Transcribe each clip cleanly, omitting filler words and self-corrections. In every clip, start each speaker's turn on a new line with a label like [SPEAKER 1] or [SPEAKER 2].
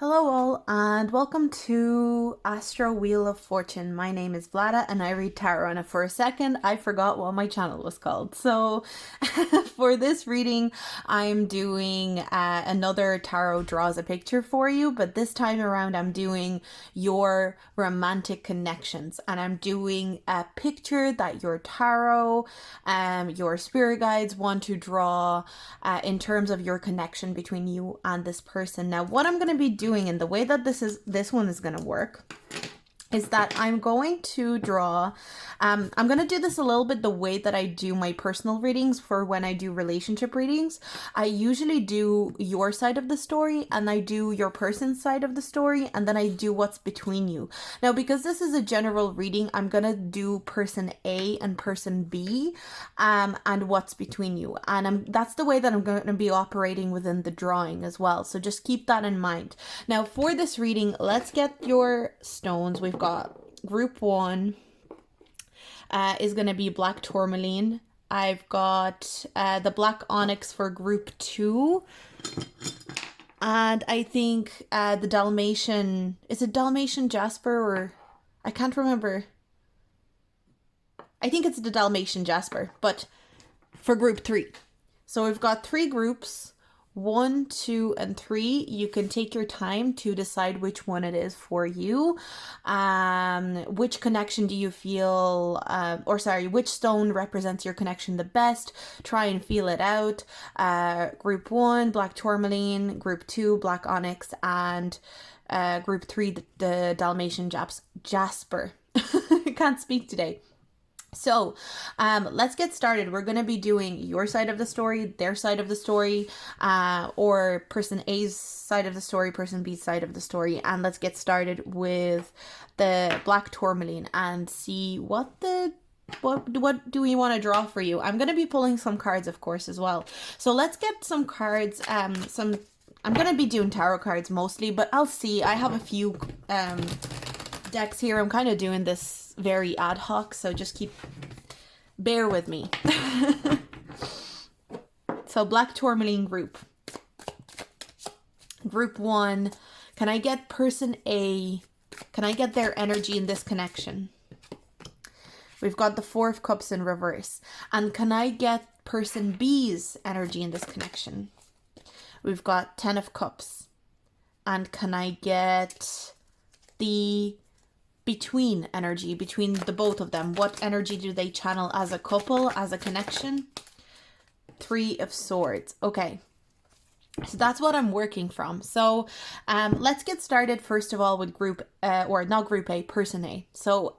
[SPEAKER 1] Hello all and welcome to Astro Wheel of Fortune. My name is Vlada and I read tarot, and for a second I forgot what my channel was called. So for this reading I'm doing another tarot draws a picture for you, but this time around I'm doing your romantic connections, and I'm doing a picture that your tarot, your spirit guides want to draw in terms of your connection between you and this person. Now what I'm going to be doing in the way that this one is going to work is that I'm going to draw, I'm going to do this a little bit the way that I do my personal readings for when I do relationship readings. I usually do your side of the story and I do your person's side of the story, and then I do what's between you. Now, because this is a general reading, I'm going to do person A and person B and what's between you. And that's the way that I'm going to be operating within the drawing as well. So just keep that in mind. Now, for this reading, let's get your stones. We've got group one is going to be black tourmaline. I've got the black onyx for group two. And I think the Dalmatian, is it Dalmatian jasper, or I can't remember. I think it's the Dalmatian jasper, but for group three. So we've got three groups. 1, 2, and 3. You can take your time to decide which one it is for you. Which connection do you feel, which stone represents your connection the best? Try and feel it out. Group 1, black tourmaline. Group 2, black onyx. And group 3, the Dalmatian jasper. I can't speak today. So let's get started. We're going to be doing your side of the story, their side of the story, or person A's side of the story, person B's side of the story. And let's get started with the black tourmaline and see what do we want to draw for you. I'm going to be pulling some cards, of course, as well. So let's get some cards, I'm going to be doing tarot cards mostly, but I'll see. I have a few decks here. I'm kind of doing this very ad hoc, so just bear with me. So black tourmaline group 1, can I get person A, can I get their energy in this connection? We've got the 4 of cups in reverse. And can I get person B's energy in this connection? We've got 10 of cups. And can I get the between energy between the both of them? What energy do they channel as a couple, as a connection? 3 of swords. Okay, so that's what I'm working from. So let's get started first of all with group or not group A, person A. So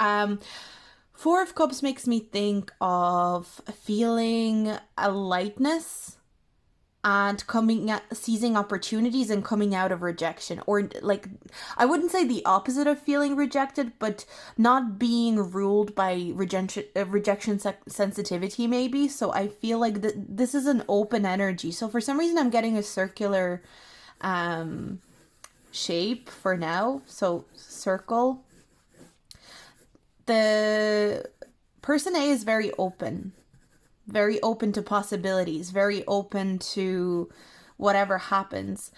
[SPEAKER 1] 4 of cups makes me think of feeling a lightness and seizing opportunities and coming out of rejection, or like, I wouldn't say the opposite of feeling rejected, but not being ruled by rejection sensitivity maybe. So I feel like this is an open energy. So for some reason I'm getting a circular shape for now. So circle. The person A is very open to possibilities, very open to whatever happens.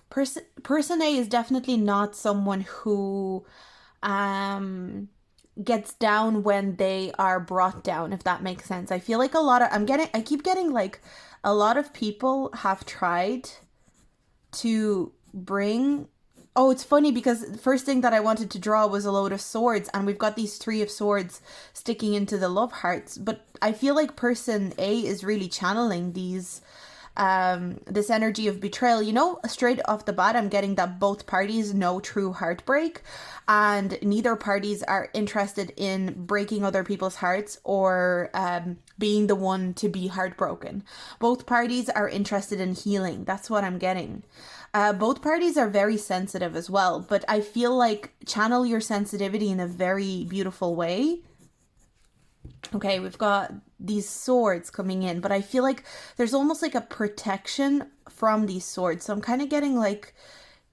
[SPEAKER 1] Person A is definitely not someone who gets down when they are brought down, if that makes sense. I feel like I keep getting like a lot of people have tried to bring. Oh, it's funny because the first thing that I wanted to draw was a load of swords, and we've got these 3 of swords sticking into the love hearts. But I feel like person A is really channeling these, this energy of betrayal. You know, straight off the bat, I'm getting that both parties know true heartbreak, and neither parties are interested in breaking other people's hearts or being the one to be heartbroken. Both parties are interested in healing. That's what I'm getting. Both parties are very sensitive as well, but I feel like channel your sensitivity in a very beautiful way. Okay, we've got these swords coming in, but I feel like there's almost like a protection from these swords. So I'm kind of getting like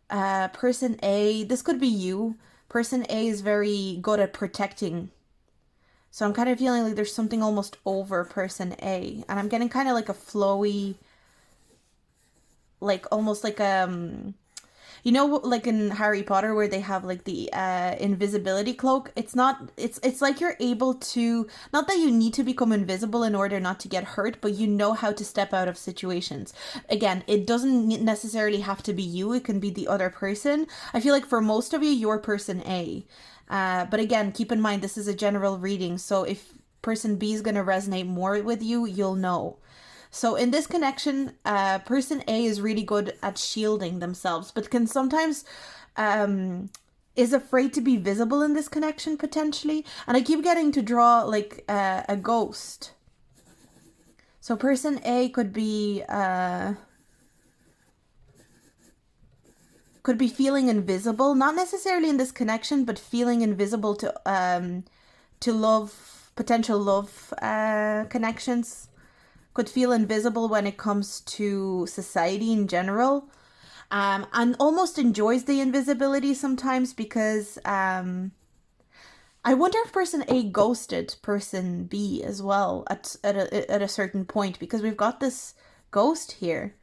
[SPEAKER 1] person A, this could be you. Person A is very good at protecting. So I'm kind of feeling like there's something almost over person A. And I'm getting kind of like a flowy like almost like like in Harry Potter where they have like the invisibility cloak. It's like you're able to, not that you need to become invisible in order not to get hurt, but you know how to step out of situations. Again, it doesn't necessarily have to be you, it can be the other person. I feel like for most of you, you're person A. But again, keep in mind this is a general reading, so if person B is going to resonate more with you, you'll know. So in this connection, person A is really good at shielding themselves, but can sometimes is afraid to be visible in this connection potentially. And I keep getting to draw like a ghost. So person A could be feeling invisible, not necessarily in this connection, but feeling invisible to love, potential love connections. Could feel invisible when it comes to society in general, and almost enjoys the invisibility sometimes because I wonder if person A ghosted person B as well at a certain point, because we've got this ghost here.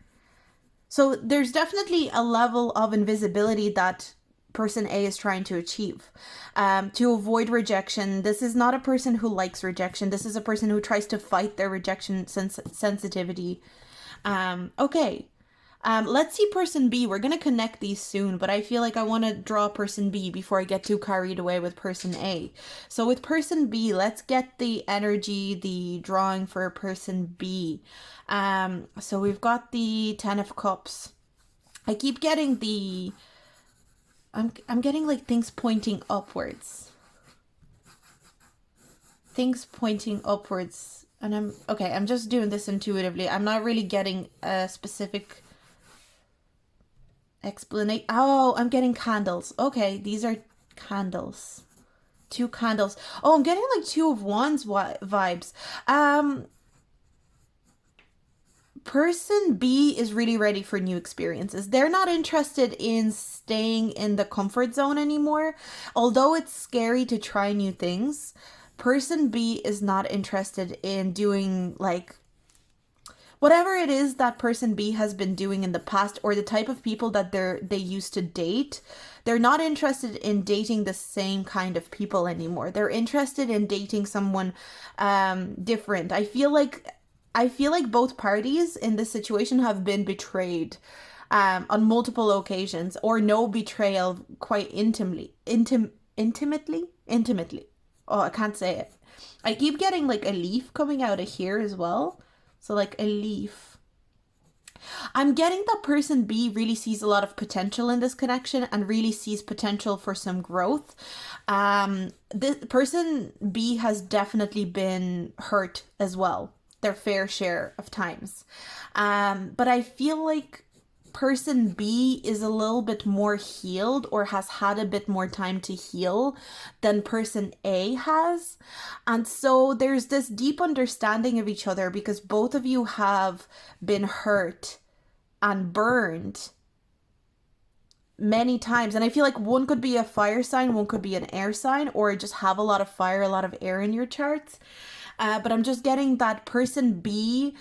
[SPEAKER 1] So there's definitely a level of invisibility that person A is trying to achieve. To avoid rejection. This is not a person who likes rejection. This is a person who tries to fight their rejection sensitivity. Okay. Let's see person B. We're going to connect these soon, but I feel like I want to draw person B before I get too carried away with person A. So with person B, let's get the energy, the drawing for person B. So we've got the Ten of Cups. I keep getting the... I'm getting like things pointing upwards. Things pointing upwards. And I'm just doing this intuitively. I'm not really getting a specific explanation. Oh, I'm getting candles. Okay, these are candles. 2 candles. Oh, I'm getting like 2 of Wands vibes. Person B is really ready for new experiences. They're not interested in staying in the comfort zone anymore. Although it's scary to try new things, person B is not interested in doing like whatever it is that person B has been doing in the past, or the type of people that they used to date. They're not interested in dating the same kind of people anymore. They're interested in dating someone different. I feel like both parties in this situation have been betrayed on multiple occasions, or know betrayal quite intimately. Oh, I can't say it. I keep getting like a leaf coming out of here as well. So like a leaf. I'm getting that person B really sees a lot of potential in this connection and really sees potential for some growth. This person B has definitely been hurt as well, their fair share of times. But I feel like person B is a little bit more healed, or has had a bit more time to heal than person A has. And so there's this deep understanding of each other, because both of you have been hurt and burned many times. And I feel like one could be a fire sign, one could be an air sign, or just have a lot of fire, a lot of air in your charts. But I'm just getting that person B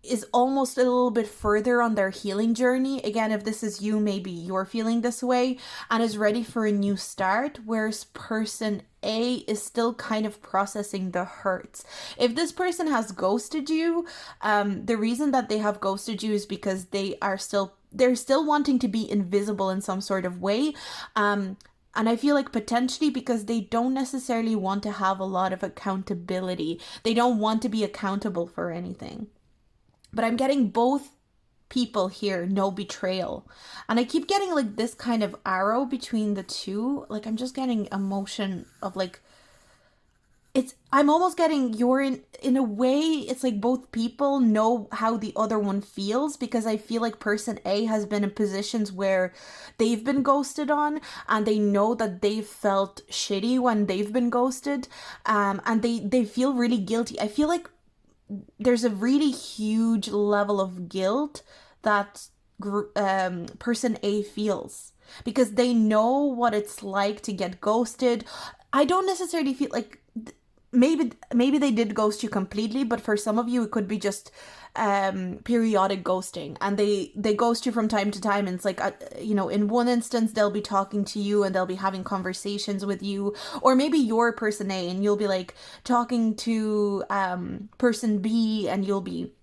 [SPEAKER 1] is almost a little bit further on their healing journey. Again, if this is you, maybe you're feeling this way and is ready for a new start, whereas person A is still kind of processing the hurts. If this person has ghosted you, the reason that they have ghosted you is because they're still wanting to be invisible in some sort of way. And I feel like potentially because they don't necessarily want to have a lot of accountability. They don't want to be accountable for anything. But I'm getting both people here, no betrayal. And I keep getting like this kind of arrow between the two. Like I'm just getting emotion of like, I'm almost getting you're in a way, it's like both people know how the other one feels, because I feel like person A has been in positions where they've been ghosted on, and they know that they've felt shitty when they've been ghosted, and they feel really guilty. I feel like there's a really huge level of guilt that person A feels, because they know what it's like to get ghosted. I don't necessarily feel like maybe they did ghost you completely, but for some of you it could be just periodic ghosting, and they ghost you from time to time. And it's like, you know, in one instance they'll be talking to you and they'll be having conversations with you, or maybe you're person A and you'll be like talking to person B, and you'll be,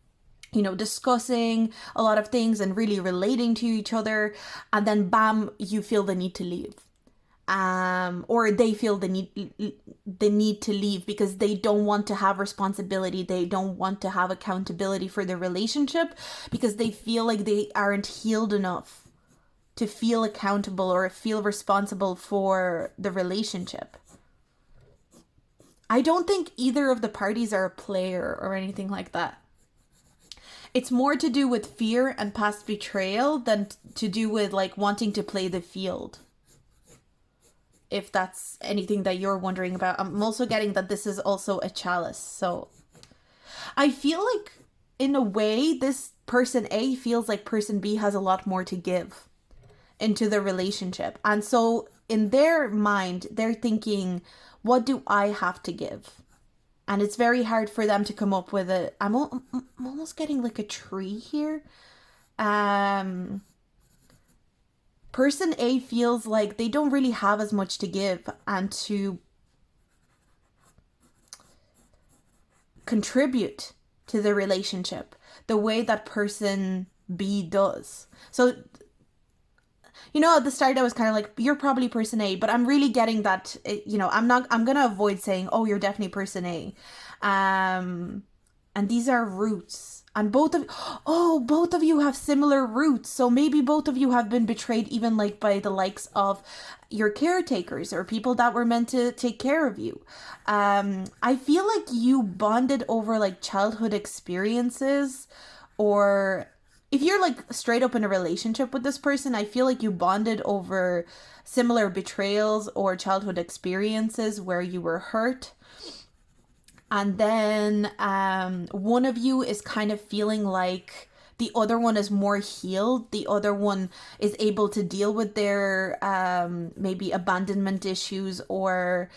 [SPEAKER 1] you know, discussing a lot of things and really relating to each other, and then bam, you feel the need to leave. Or they feel the need to leave because they don't want to have responsibility, they don't want to have accountability for the relationship, because they feel like they aren't healed enough to feel accountable or feel responsible for the relationship. I don't think either of the parties are a player or anything like that. It's more to do with fear and past betrayal than to do with like wanting to play the field. If that's anything that you're wondering about. I'm also getting that this is also a chalice. So I feel like in a way this person A feels like person B has a lot more to give into the relationship. And so in their mind, they're thinking, what do I have to give? And it's very hard for them to come up with a... I'm almost getting like a tree here. Person A feels like they don't really have as much to give and to contribute to the relationship the way that person B does. So, you know, at the start I was kind of like, you're probably person A, but I'm really getting that, you know, I'm going to avoid saying, oh, you're definitely person A. And these are roots. And both of you have similar roots. So maybe both of you have been betrayed, even like by the likes of your caretakers or people that were meant to take care of you. I feel like you bonded over like childhood experiences, or if you're like straight up in a relationship with this person, I feel like you bonded over similar betrayals or childhood experiences where you were hurt. And then one of you is kind of feeling like the other one is more healed. The other one is able to deal with their maybe abandonment issues, or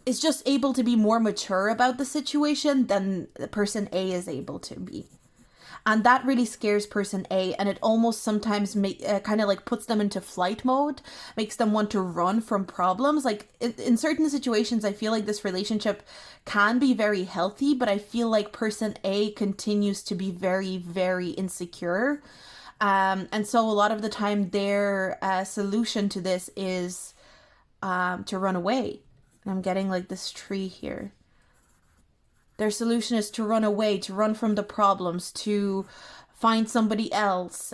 [SPEAKER 1] is just able to be more mature about the situation than the person A is able to be. And that really scares person A, and it almost sometimes kind of like puts them into flight mode, makes them want to run from problems. Like in certain situations, I feel like this relationship can be very healthy, but I feel like person A continues to be very, very insecure. And so a lot of the time their solution to this is to run away. And I'm getting like this tree here. Their solution is to run away, to run from the problems, to find somebody else.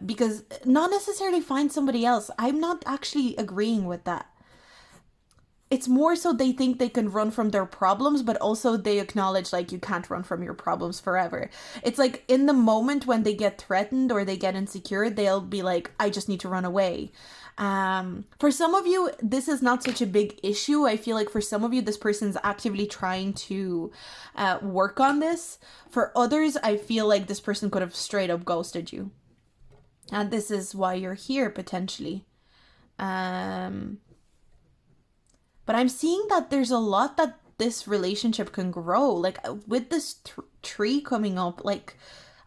[SPEAKER 1] Because not necessarily find somebody else. I'm not actually agreeing with that. It's more so they think they can run from their problems, but also they acknowledge like you can't run from your problems forever. It's like in the moment when they get threatened or they get insecure, they'll be like, I just need to run away. For some of you, this is not such a big issue. I feel like for some of you, this person's actively trying to work on this. For others, I feel like this person could have straight up ghosted you. And this is why you're here, potentially. But I'm seeing that there's a lot that this relationship can grow. Like with this tree coming up, like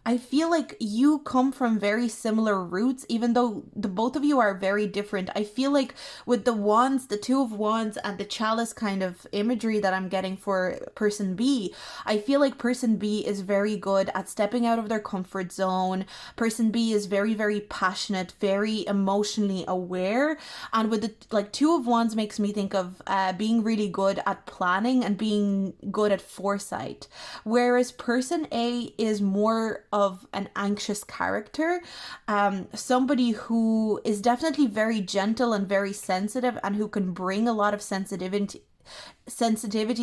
[SPEAKER 1] I feel like you come from very similar roots, even though the both of you are very different. I feel like with the wands, the two of wands and the chalice kind of imagery that I'm getting for person B, I feel like person B is very good at stepping out of their comfort zone. Person B is very, very passionate, very emotionally aware. And with the like two of wands makes me think of being really good at planning and being good at foresight. Whereas person A is more of an anxious character, somebody who is definitely very gentle and very sensitive, and who can bring a lot of sensitivity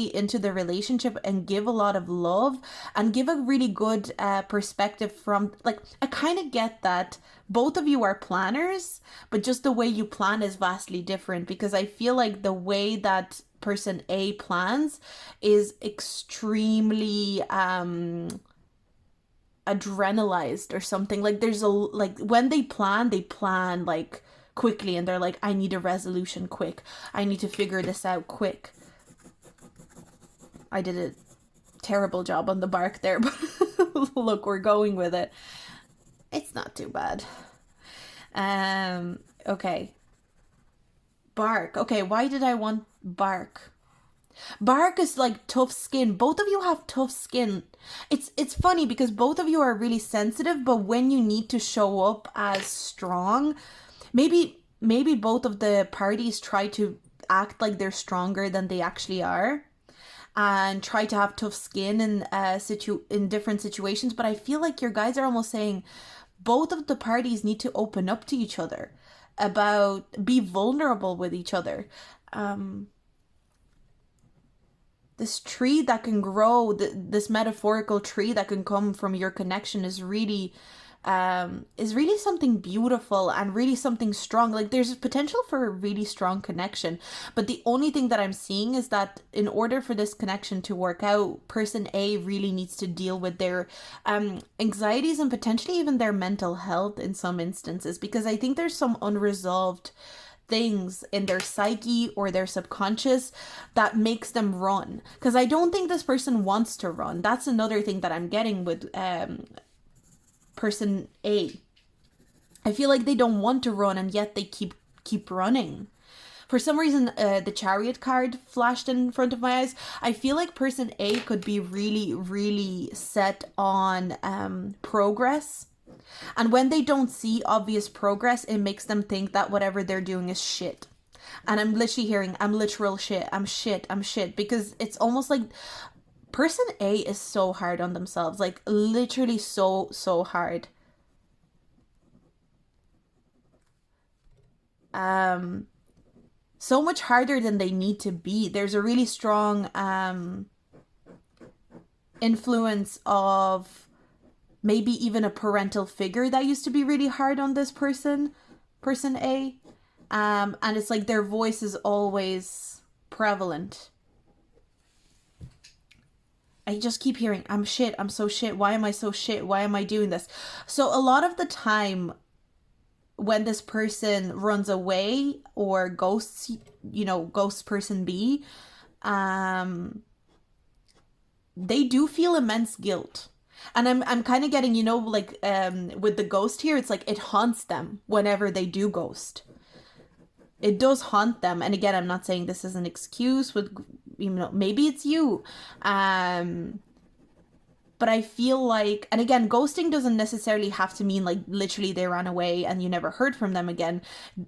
[SPEAKER 1] into the relationship and give a lot of love and give a really good perspective from, like, I kind of get that both of you are planners, but just the way you plan is vastly different, because I feel like the way that person A plans is extremely adrenalized or something. Like there's a, like when they plan like quickly, and they're like, I need a resolution quick. I need to figure this out quick. I did a terrible job on the bark there, but look, we're going with it. It's not too bad. Okay. Bark. Okay, why did I want bark? Bark is like tough skin. Both of you have tough skin. It's funny because both of you are really sensitive, but when you need to show up as strong, maybe both of the parties try to act like they're stronger than they actually are, and try to have tough skin in different situations. But I feel like your guys are almost saying both of the parties need to open up to each other, be vulnerable with each other. This tree that can grow, this metaphorical tree that can come from your connection is really something beautiful and really something strong. Like, there's potential for a really strong connection, but the only thing that I'm seeing is that in order for this connection to work out, person A really needs to deal with their anxieties and potentially even their mental health in some instances, because I think there's some unresolved things in their psyche or their subconscious that makes them run. Because I don't think this person wants to run. That's another thing that I'm getting with person A. I feel like they don't want to run, and yet they keep running. For some reason, the Chariot card flashed in front of my eyes. I feel like person A could be really, really set on progress. And when they don't see obvious progress, it makes them think that whatever they're doing is shit. And I'm literally hearing, I'm literal shit. I'm shit. Because it's almost like person A is so hard on themselves. Like, literally so hard. So much harder than they need to be. There's a really strong influence of maybe even a parental figure that used to be really hard on this person A. And it's like their voice is always prevalent. I just keep hearing, I'm shit, I'm so shit, why am I so shit, why am I doing this? So a lot of the time when this person runs away or ghosts, ghost person B, they do feel immense guilt. And I'm kind of getting, with the ghost here, it's like it haunts them whenever they do ghost. It does haunt them. And again, I'm not saying this is an excuse with, maybe it's you. But I feel like, and again, ghosting doesn't necessarily have to mean like literally they ran away and you never heard from them again.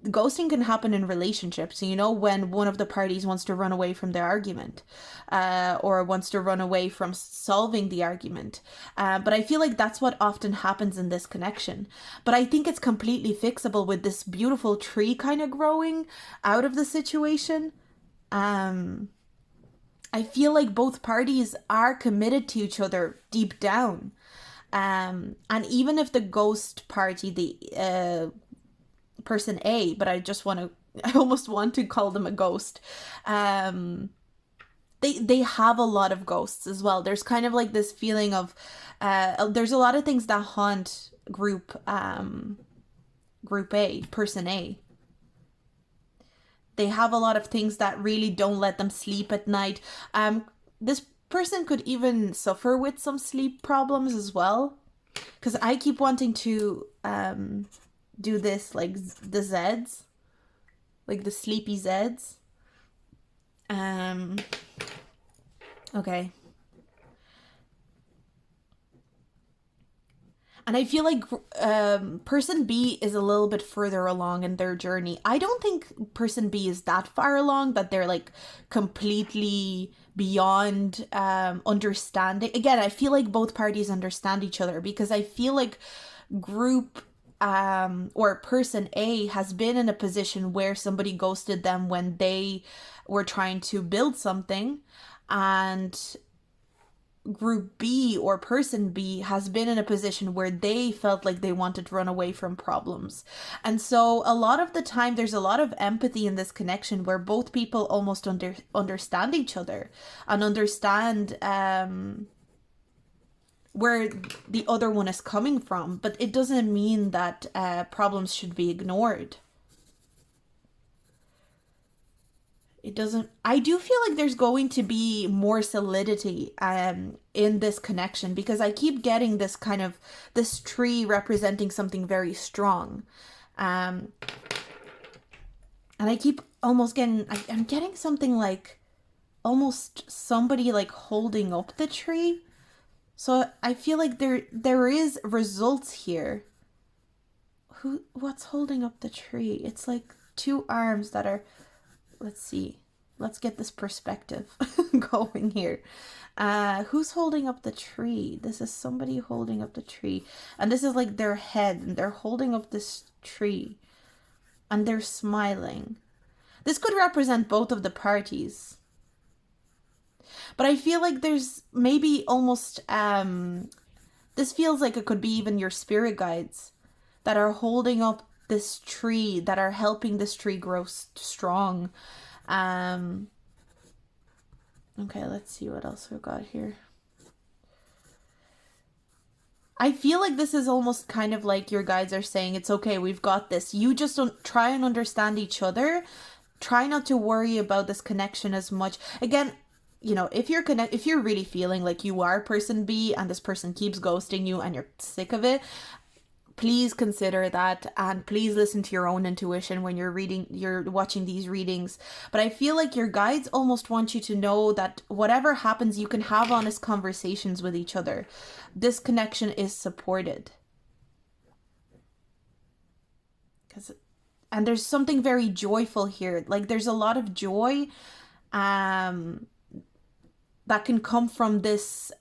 [SPEAKER 1] Ghosting can happen in relationships, when one of the parties wants to run away from their argument, or wants to run away from solving the argument. But I feel like that's what often happens in this connection. But I think it's completely fixable with this beautiful tree kind of growing out of the situation. I feel like both parties are committed to each other deep down. And even if the ghost party, the person A, but I almost want to call them a ghost. They have a lot of ghosts as well. There's kind of like this feeling of, there's a lot of things that haunt group A, person A. They have a lot of things that really don't let them sleep at night. This person could even suffer with some sleep problems as well. Because I keep wanting to do this, like the Zeds. Like the sleepy Zeds. Okay. And I feel like person B is a little bit further along in their journey. I don't think person B is that far along that they're like completely beyond understanding. Again, I feel like both parties understand each other, because I feel like group or person A has been in a position where somebody ghosted them when they were trying to build something, and group B or person B has been in a position where they felt like they wanted to run away from problems. And so a lot of the time there's a lot of empathy in this connection where both people almost understand each other and understand where the other one is coming from. But it doesn't mean that problems should be ignored. it doesn't, I do feel like there's going to be more solidity in this connection, because I keep getting this kind of, this tree representing something very strong. Um, and I keep almost getting, I'm getting something like almost somebody like holding up the tree. So I feel like there is results here. What's holding up the tree? It's like two arms that are, let's see. Let's get this perspective going here. Who's holding up the tree? This is somebody holding up the tree. And this is like their head, and they're holding up this tree. And they're smiling. This could represent both of the parties. But I feel like there's maybe almost, this feels like it could be even your spirit guides that are holding up this tree, that are helping this tree grow strong. Okay, let's see what else we've got here. I feel like this is almost kind of like your guides are saying, it's okay, we've got this. You just don't try and understand each other. Try not to worry about this connection as much. Again, you know, if you're really feeling like you are person B and this person keeps ghosting you and you're sick of it, please consider that, and please listen to your own intuition when you're watching these readings. But I feel like your guides almost want you to know that whatever happens, you can have honest conversations with each other. This connection is supported. And there's something very joyful here. Like there's a lot of joy that can come from this.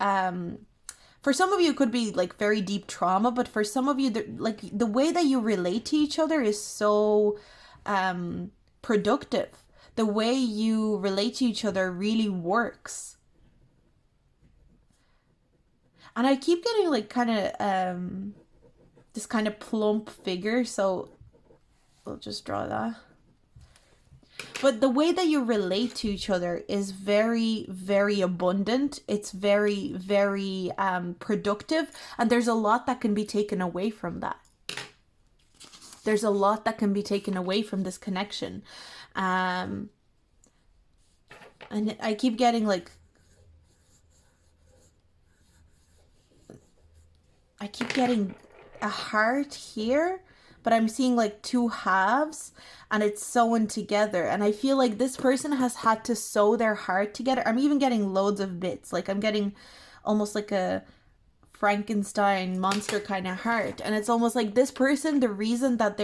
[SPEAKER 1] For some of you, it could be like very deep trauma, but for some of you, like the way that you relate to each other is so productive. The way you relate to each other really works. And I keep getting like kind of this kind of plump figure, so we'll just draw that. But the way that you relate to each other is very, very abundant. It's very, very productive. And there's a lot that can be taken away from that. There's a lot that can be taken away from this connection. And I keep getting like, I keep getting a heart here, but I'm seeing like two halves and it's sewn together. And I feel like this person has had to sew their heart together. I'm even getting loads of bits. Like I'm getting almost like a Frankenstein monster kind of heart. And it's almost like this person, the reason that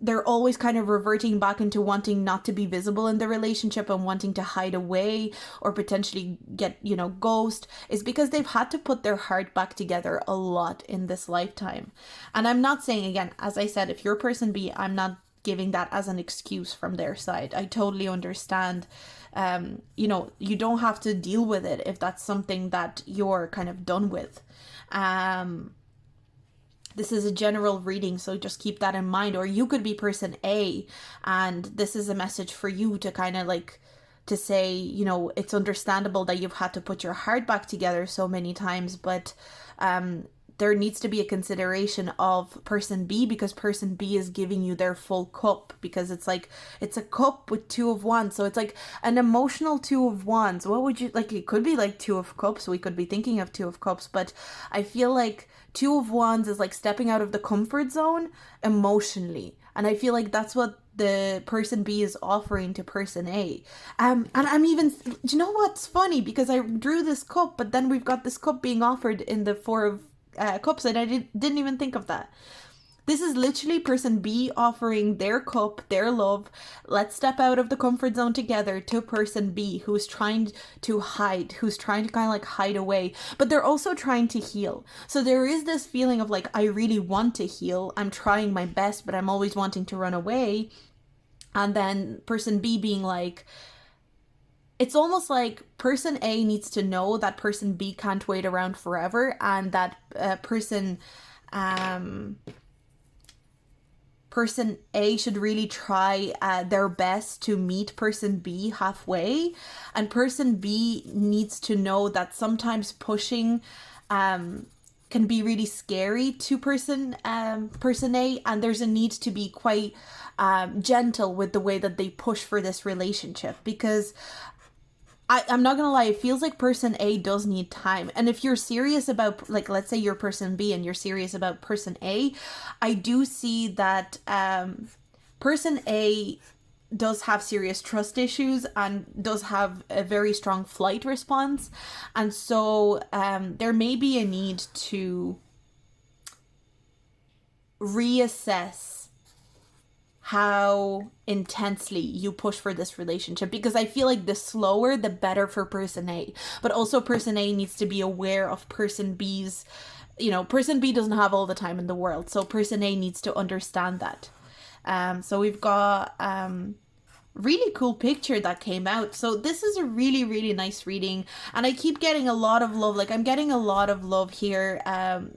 [SPEAKER 1] they're always kind of reverting back into wanting not to be visible in the relationship and wanting to hide away or potentially get, you know, ghost, is because they've had to put their heart back together a lot in this lifetime. And I'm not saying, again, as I said, if you're person B, I'm not giving that as an excuse from their side. I totally understand. You know, you don't have to deal with it if that's something that you're kind of done with. This is a general reading, so just keep that in mind. Or you could be person A, and this is a message for you to kind of like, to say, you know, it's understandable that you've had to put your heart back together so many times, but there needs to be a consideration of person B, because person B is giving you their full cup, because it's like, it's a cup with two of wands. So it's like an emotional two of wands. What would you, like, it could be like two of cups. We could be thinking of two of cups, but I feel like two of wands is like stepping out of the comfort zone emotionally. And I feel like that's what the person B is offering to person A. And I'm even, do you know what's funny? Because I drew this cup, but then we've got this cup being offered in the Four of Cups, and I didn't even think of that. This is literally person B offering their cup, their love. Let's step out of the comfort zone together, to person B, who's trying to hide, who's trying to kind of like hide away, but they're also trying to heal. So there is this feeling of like, I really want to heal. I'm trying my best, but I'm always wanting to run away. And then person B being like, it's almost like person A needs to know that person B can't wait around forever, and that person A should really try their best to meet person B halfway. And person B needs to know that sometimes pushing can be really scary to person A, and there's a need to be quite gentle with the way that they push for this relationship, because I'm not gonna lie, it feels like person A does need time. And if you're serious about, like, let's say you're person B and you're serious about person A, I do see that person A does have serious trust issues and does have a very strong flight response. And so there may be a need to reassess how intensely you push for this relationship, because I feel like the slower the better for person A. But also person A needs to be aware of person B's, person B doesn't have all the time in the world, so person A needs to understand that. So we've got really cool picture that came out. So this is a really, really nice reading, and I keep getting a lot of love. Like, I'm getting a lot of love here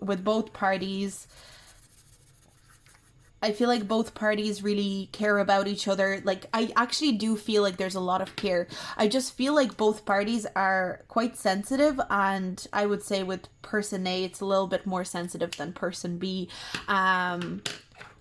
[SPEAKER 1] with both parties. I feel like both parties really care about each other. Like, I actually do feel like there's a lot of care. I just feel like both parties are quite sensitive, and I would say with person A, it's a little bit more sensitive than person B.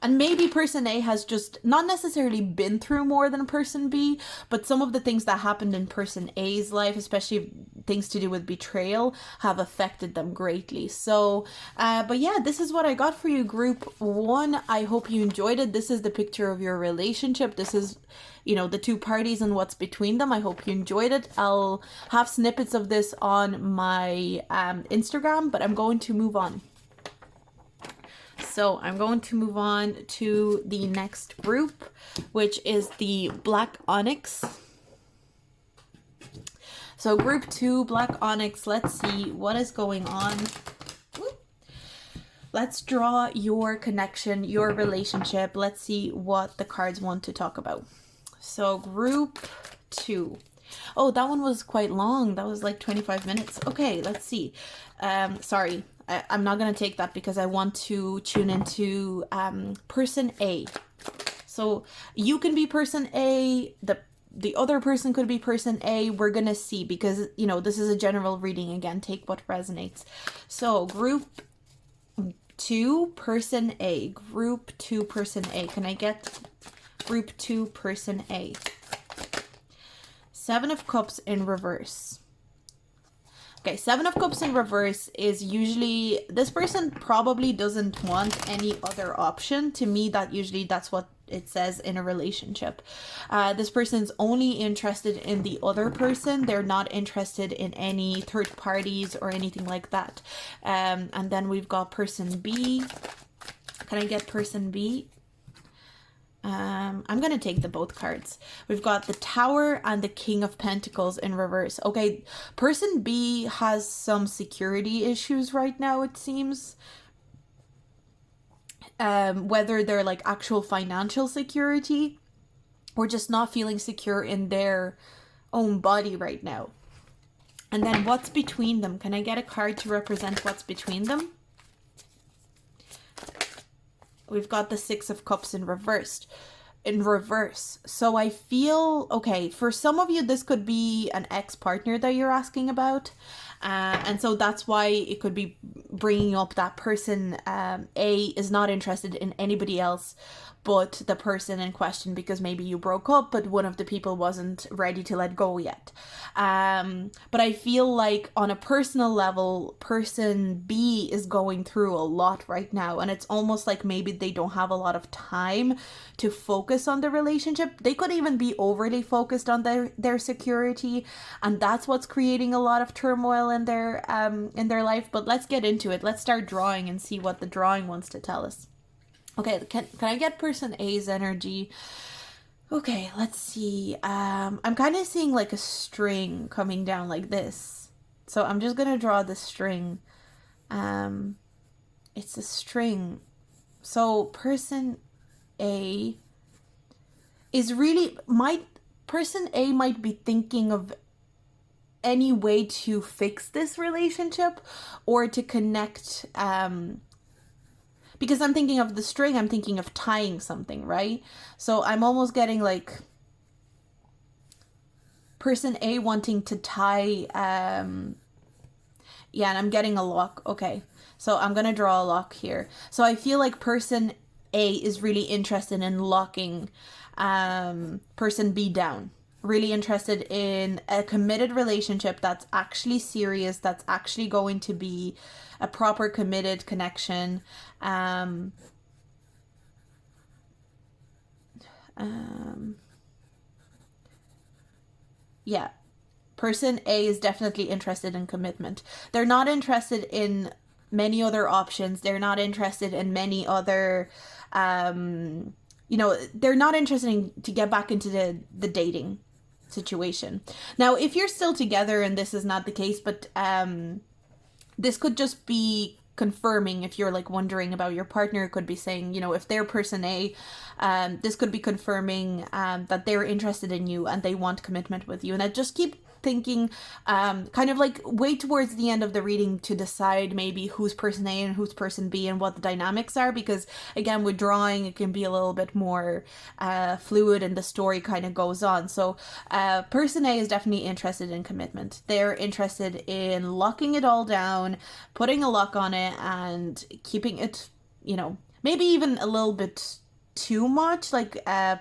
[SPEAKER 1] And maybe person A has just not necessarily been through more than person B, but some of the things that happened in person A's life, especially things to do with betrayal, have affected them greatly. So, but yeah, this is what I got for you, group 1. I hope you enjoyed it. This is the picture of your relationship. This is, the two parties and what's between them. I hope you enjoyed it. I'll have snippets of this on my Instagram, but I'm going to move on. So I'm going to move on to the next group, which is the Black Onyx. So group 2, Black Onyx, let's see what is going on. Let's draw your connection, your relationship. Let's see what the cards want to talk about. So group 2. Oh, that one was quite long. That was like 25 minutes. Okay, let's see. Sorry. I'm not going to take that because I want to tune into person A. So you can be person A, the other person could be person A. We're going to see, because, this is a general reading. Again, take what resonates. So group 2, person A. Group 2, person A. Can I get group 2, person A? 7 of Cups in reverse. Okay, 7 of Cups in reverse is usually, this person probably doesn't want any other option. To me, that's what it says in a relationship. This person's only interested in the other person. They're not interested in any third parties or anything like that. And then we've got person B. Can I get person B? I'm going to take the both cards. We've got the Tower and the King of Pentacles in reverse. Okay, person B has some security issues right now, it seems. Whether they're like actual financial security or just not feeling secure in their own body right now. And then what's between them? Can I get a card to represent what's between them? We've got the 6 of Cups in reverse. So I feel, okay, for some of you, this could be an ex-partner that you're asking about. And so that's why it could be bringing up that person A is not interested in anybody else but the person in question, because maybe you broke up, but one of the people wasn't ready to let go yet. But I feel like on a personal level, person B is going through a lot right now, and it's almost like maybe they don't have a lot of time to focus on the relationship. They could even be overly focused on their security, and that's what's creating a lot of turmoil in their life. But let's get into it. Let's start drawing and see what the drawing wants to tell us. Okay, can I get person A's energy? Okay, let's see. I'm kind of seeing like a string coming down like this. So I'm just gonna draw the string. It's a string. So person A is really, person A might be thinking of any way to fix this relationship or to connect, because I'm thinking of the string, I'm thinking of tying something, right? So I'm almost getting like person A wanting to tie Yeah, and I'm getting a lock. Okay. So I'm going to draw a lock here. So I feel like person A is really interested in locking person B down. Really interested in a committed relationship that's actually serious, that's actually going to be a proper committed connection. Um, um, yeah, person A is definitely interested in commitment. They're not interested in many other options. They're not interested in many other, they're not interested in to get back into the dating situation. Now, if you're still together and this is not the case, but this could just be confirming if you're like wondering about your partner. It could be saying, if they're person A, this could be confirming that they're interested in you and they want commitment with you. And I just keep thinking, kind of like wait towards the end of the reading to decide maybe who's person A and who's person B and what the dynamics are, because again, with drawing it can be a little bit more fluid and the story kind of goes on. So person A is definitely interested in commitment. They're interested in locking it all down, putting a lock on it and keeping it, maybe even a little bit too much. Like I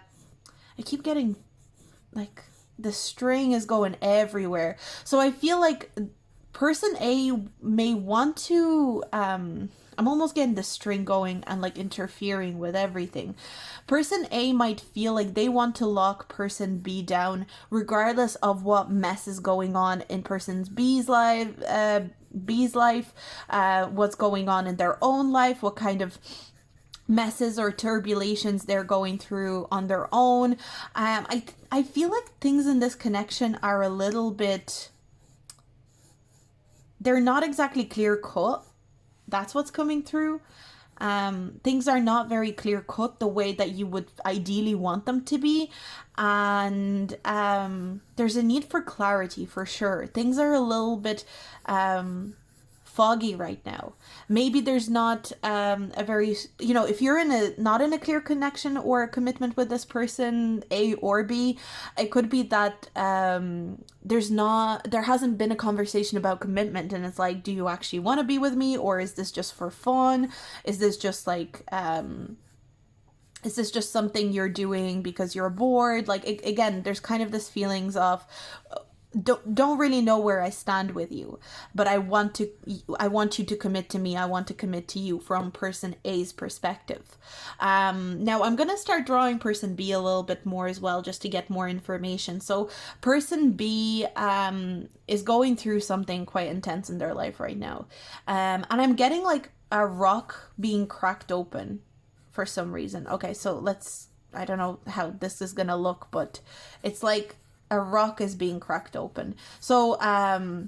[SPEAKER 1] keep getting like the string is going everywhere. So I feel like person A may want to I'm almost getting the string going and like interfering with everything. Person A might feel like they want to lock person B down regardless of what mess is going on in person B's life, what's going on in their own life, what kind of messes or turbulations they're going through on their own. I feel like things in this connection are a little bit, they're not exactly clear cut. That's what's coming through. Things are not very clear cut the way that you would ideally want them to be. And there's a need for clarity for sure. Things are a little bit foggy right now. Maybe there's not a very, if you're not in a clear connection or a commitment with this person, A or B, it could be that there hasn't been a conversation about commitment, and it's like, do you actually want to be with me, or is this just for fun? Is this just like is this just something you're doing because you're bored? Like again, there's kind of this feelings of don't really know where I stand with you, but I want you to commit to me. I want to commit to you from person A's perspective. Now I'm gonna start drawing person B a little bit more as well, just to get more information. So person B is going through something quite intense in their life right now, and I'm getting like a rock being cracked open for some reason. Okay, so I don't know how this is gonna look, but it's like a rock is being cracked open. So I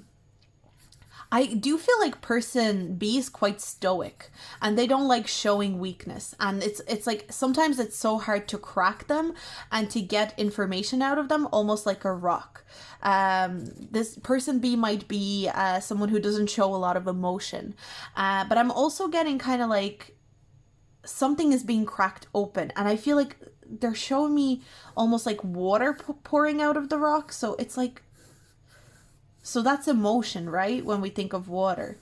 [SPEAKER 1] do feel like person B is quite stoic and they don't like showing weakness, and it's like sometimes it's so hard to crack them and to get information out of them, almost like a rock. This person B might be someone who doesn't show a lot of emotion, but I'm also getting kind of like something is being cracked open, and I feel like they're showing me almost like water pouring out of the rock. So it's like, so that's emotion, right? When we think of water.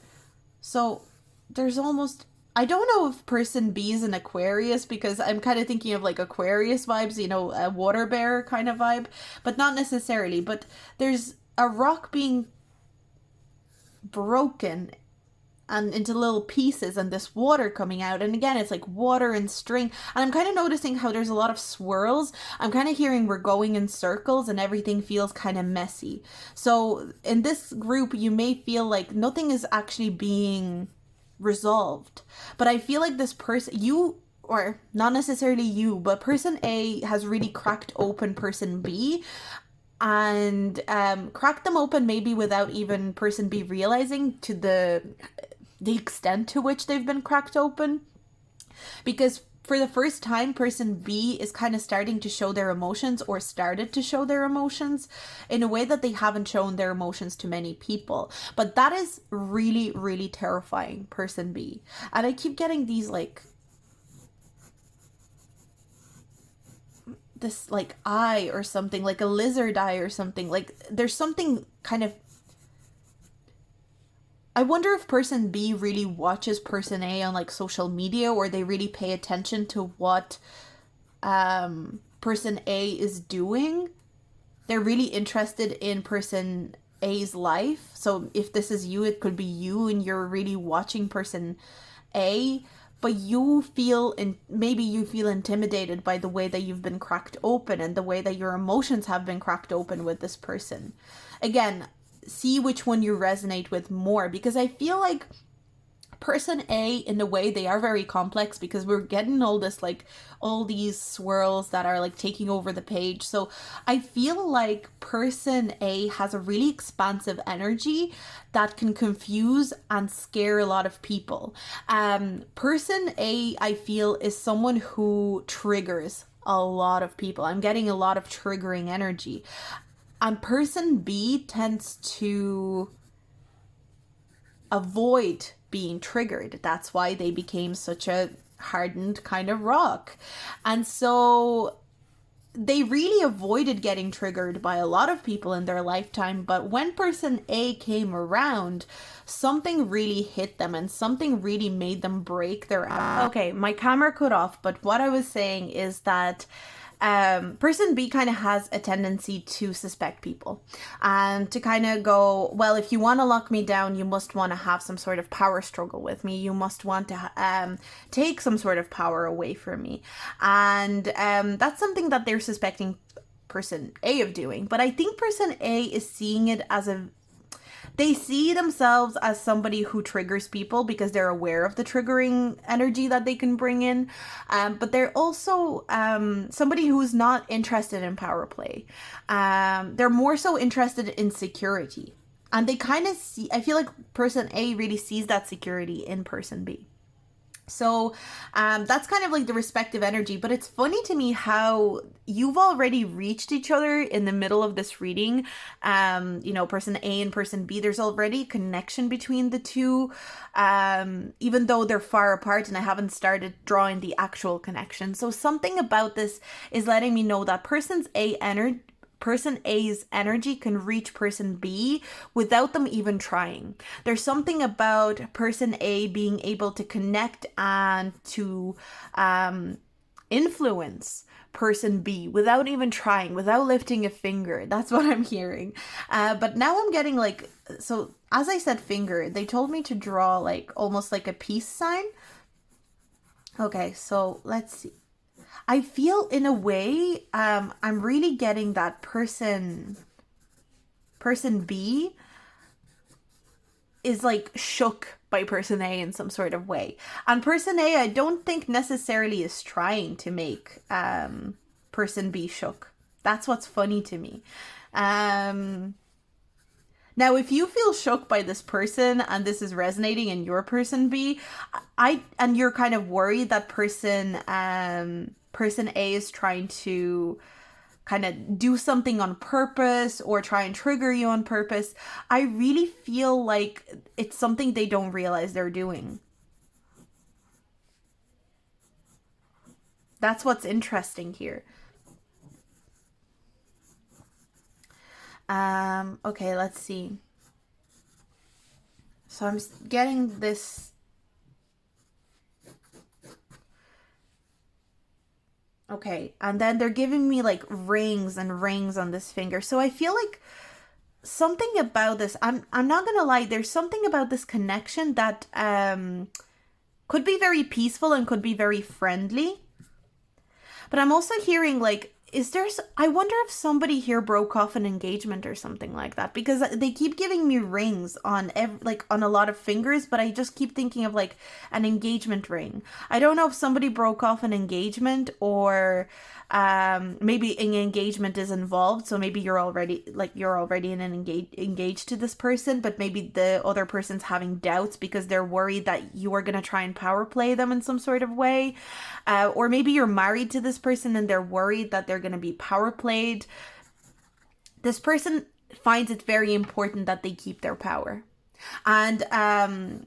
[SPEAKER 1] So there's almost, I don't know if person B is an Aquarius, because I'm kind of thinking of like Aquarius vibes, a water bear kind of vibe, but not necessarily. But there's a rock being broken and into little pieces, and this water coming out, and again it's like water and string, and I'm kind of noticing how there's a lot of swirls. I'm kind of hearing we're going in circles and everything feels kind of messy. So in this group you may feel like nothing is actually being resolved, but I feel like this person, you, or not necessarily you, but person A has really cracked open person B, and cracked them open maybe without even person B realizing to the extent to which they've been cracked open, because for the first time person B is kind of starting to show their emotions, or started to show their emotions in a way that they haven't shown their emotions to many people. But that is really, really terrifying, person B. And I keep getting these like this like eye or something, like a lizard eye or something, like there's something kind of I wonder if person B really watches person A on like social media, or they really pay attention to what person A is doing. They're really interested in person A's life. So if this is you, it could be you and you're really watching person A, but you feel, and maybe you feel intimidated by the way that you've been cracked open and the way that your emotions have been cracked open with this person. Again, see which one you resonate with more, because I feel like person A, in a way, they are very complex, because we're getting all this, like, all these swirls that are like taking over the page. So I feel like person A has a really expansive energy that can confuse and scare a lot of people. Person A, I feel, is someone who triggers a lot of people. I'm getting a lot of triggering energy. And person B tends to avoid being triggered. That's why they became such a hardened kind of rock. And so they really avoided getting triggered by a lot of people in their lifetime. But when person A came around, something really hit them and something really made them break their ass. Okay, my camera cut off, but what I was saying is that person B kind of has a tendency to suspect people and to kind of go, well, if you want to lock me down, you must want to have some sort of power struggle with me. You must want to take some sort of power away from me. And that's something that they're suspecting person A of doing. But I think person A is seeing it as they see themselves as somebody who triggers people because they're aware of the triggering energy that they can bring in. But they're also somebody who's not interested in power play. They're more so interested in security. And they kind of see, I feel like person A really sees that security in person B. So that's kind of like the respective energy. But it's funny to me how you've already reached each other in the middle of this reading. Person A and person B, there's already a connection between the two, even though they're far apart and I haven't started drawing the actual connection. So something about this is letting me know that person A's energy can reach person B without them even trying. There's something about person A being able to connect and to influence person B without even trying, without lifting a finger. That's what I'm hearing. But now I'm getting like, so as I said finger, they told me to draw like almost like a peace sign. Okay, so let's see. I feel in a way, I'm really getting that person B is like shook by person A in some sort of way. And person A, I don't think necessarily is trying to make person B shook. That's what's funny to me. Now, if you feel shook by this person and this is resonating in your person B, and you're kind of worried that person A is trying to kind of do something on purpose or try and trigger you on purpose, I really feel like it's something they don't realize they're doing. That's what's interesting here. Okay, let's see. So I'm getting this. Okay, and then they're giving me like rings and rings on this finger. So I feel like something about this, I'm not gonna lie, there's something about this connection that could be very peaceful and could be very friendly. But I'm also hearing like, I wonder if somebody here broke off an engagement or something like that, because they keep giving me rings on on a lot of fingers, but I just keep thinking of like an engagement ring. I don't know if somebody broke off an engagement, or maybe an engagement is involved, so maybe you're already in an engaged to this person, but maybe the other person's having doubts because they're worried that you are going to try and power play them in some sort of way, or maybe you're married to this person and they're worried that they're going to be power played. This person finds it very important that they keep their power. And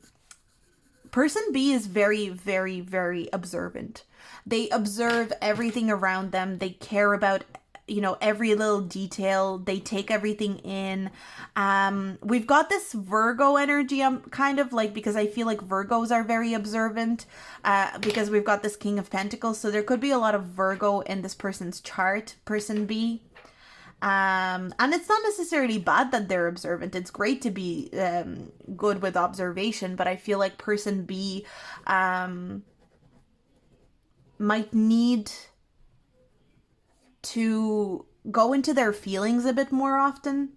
[SPEAKER 1] person B is very, very, very observant. They observe everything around them. They care about you know, every little detail. They take everything in. We've got this Virgo energy. I'm kind of like, because I feel like Virgos are very observant, because we've got this King of Pentacles. So there could be a lot of Virgo in this person's chart, person B. And it's not necessarily bad that they're observant. It's great to be good with observation, but I feel like person B might need to go into their feelings a bit more often.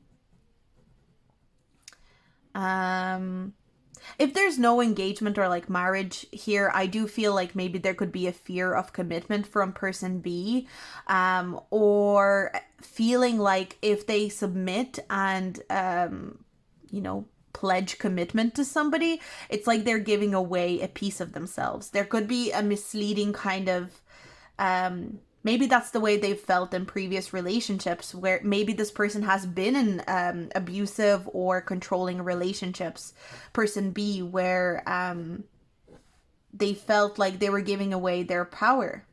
[SPEAKER 1] If there's no engagement or like marriage here, I do feel like maybe there could be a fear of commitment from person B, or feeling like if they submit and, you know, pledge commitment to somebody, it's like they're giving away a piece of themselves. There could be a misleading kind of, maybe that's the way they've felt in previous relationships, where maybe this person has been in abusive or controlling relationships, person B, where they felt like they were giving away their power.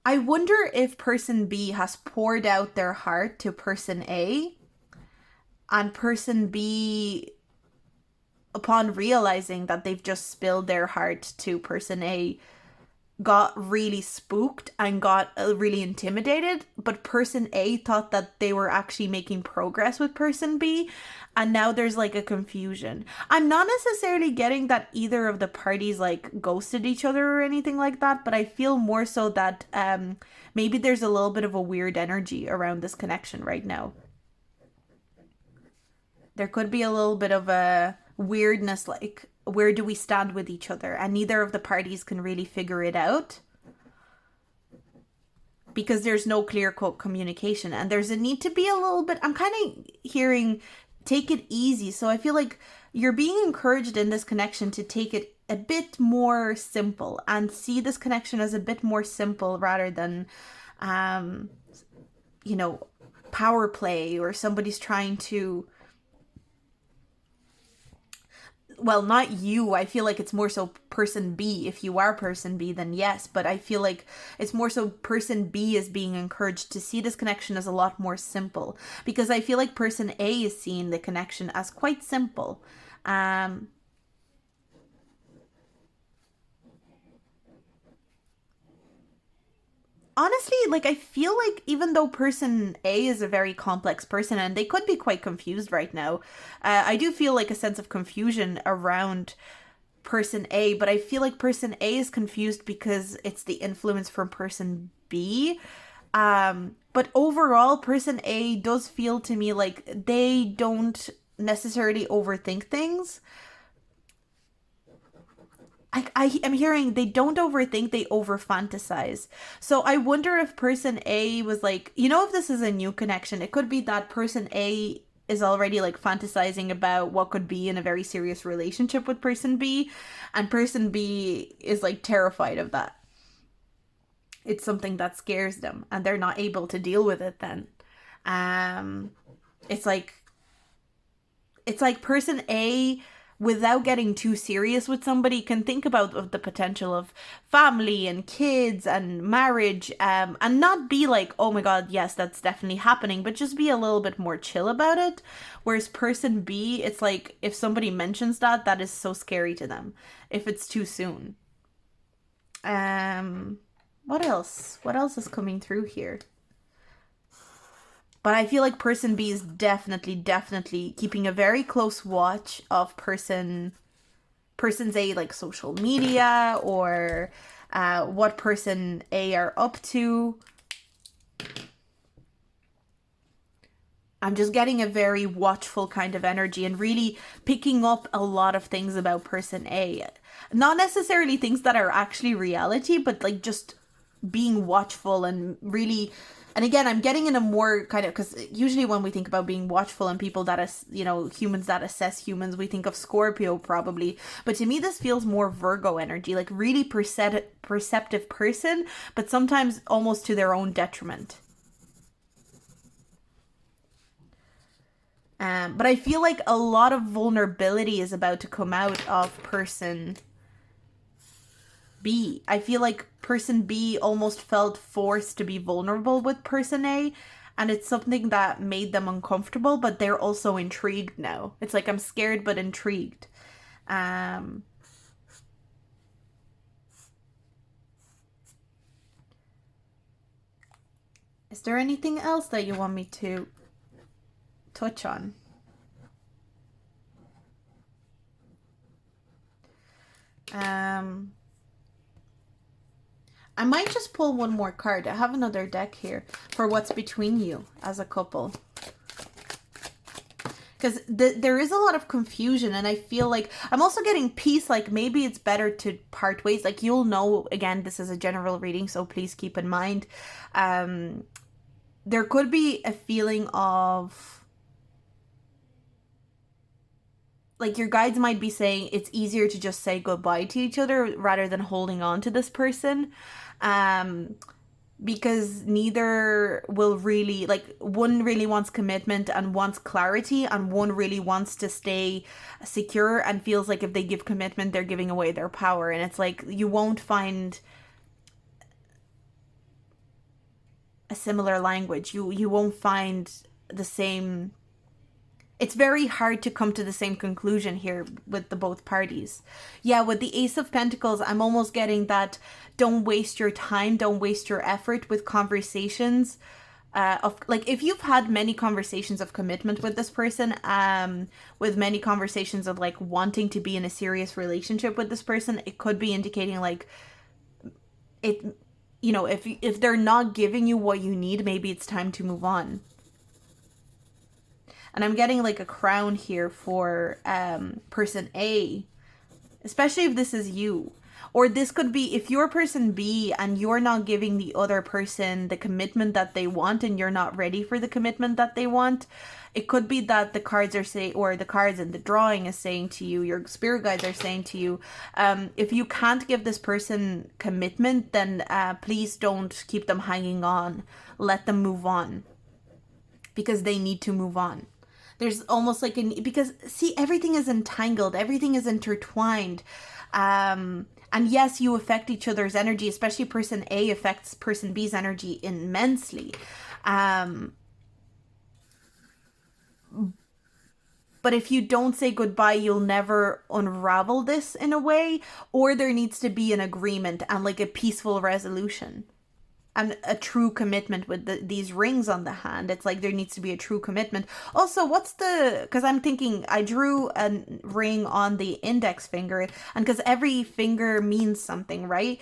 [SPEAKER 1] I wonder if person B has poured out their heart to person A, and person B, upon realizing that they've just spilled their heart to person A, got really spooked and got really intimidated, but person A thought that they were actually making progress with person B, and now there's like a confusion. I'm not necessarily getting that either of the parties like ghosted each other or anything like that, but I feel more so that maybe there's a little bit of a weird energy around this connection right now. There could be a little bit of a weirdness, like, where do we stand with each other? And neither of the parties can really figure it out, because there's no clear cut communication, and there's a need to be a little bit, I'm kind of hearing, take it easy. So I feel like you're being encouraged in this connection to take it a bit more simple and see this connection as a bit more simple, rather than, you know, power play, or somebody's trying to, well, not you. I feel like it's more so person B. If you are person B, then yes. But I feel like it's more so person B is being encouraged to see this connection as a lot more simple. Because I feel like person A is seeing the connection as quite simple. Honestly, like, I feel like even though person A is a very complex person and they could be quite confused right now, I do feel like a sense of confusion around person A, but I feel like person A is confused because it's the influence from person B. But overall, person A does feel to me like they don't necessarily overthink things. I am hearing they don't overthink, they over fantasize. So I wonder if person A was like, you know, if this is a new connection, it could be that person A is already like fantasizing about what could be in a very serious relationship with person B, and person B is like terrified of that. It's something that scares them and they're not able to deal with it then. Um it's like person A, without getting too serious with somebody, can think about the potential of family and kids and marriage, and not be like, oh my god, yes, that's definitely happening, but just be a little bit more chill about it. Whereas person B, it's like if somebody mentions that, that is so scary to them if it's too soon. What else? What else is coming through here? But I feel like person B is definitely keeping a very close watch of person's A, like social media, or what person A are up to. I'm just getting a very watchful kind of energy and really picking up a lot of things about person A. Not necessarily things that are actually reality, but like just being watchful and really. And again, I'm getting in a more kind of, because usually when we think about being watchful and people that, you know, humans that assess humans, we think of Scorpio probably. But to me, this feels more Virgo energy, like really perceptive person, but sometimes almost to their own detriment. But I feel like a lot of vulnerability is about to come out of person B. I feel like person B almost felt forced to be vulnerable with person A, and it's something that made them uncomfortable, but they're also intrigued now. It's like I'm scared but intrigued. Um, is there anything else that you want me to touch on? I might just pull one more card. I have another deck here for what's between you as a couple. Because there is a lot of confusion, and I feel like I'm also getting peace. Like maybe it's better to part ways. Like you'll know, again, this is a general reading, so please keep in mind. There could be a feeling of like your guides might be saying it's easier to just say goodbye to each other rather than holding on to this person. Because neither will really, like, one really wants commitment and wants clarity, and one really wants to stay secure and feels like if they give commitment, they're giving away their power. And it's like you won't find a similar language. You won't find the same. It's very hard to come to the same conclusion here with the both parties. Yeah, with the Ace of Pentacles, I'm almost getting that don't waste your time, don't waste your effort with conversations. Of like, if you've had many conversations of commitment with this person, with many conversations of like wanting to be in a serious relationship with this person, it could be indicating like it, you know, if they're not giving you what you need, maybe it's time to move on. And I'm getting like a crown here for person A, especially if this is you. Or this could be if you're person B and you're not giving the other person the commitment that they want and you're not ready for the commitment that they want. It could be that the cards are saying, or the cards in the drawing is saying to you, your spirit guides are saying to you, if you can't give this person commitment, then please don't keep them hanging on. Let them move on. Because they need to move on. There's almost like because see, everything is entangled, everything is intertwined. And yes, you affect each other's energy, especially person A affects person B's energy immensely. But if you don't say goodbye, you'll never unravel this in a way, or there needs to be an agreement and like a peaceful resolution. And a true commitment with these rings on the hand. It's like there needs to be a true commitment. Also, because I'm thinking I drew a ring on the index finger, and because every finger means something, right?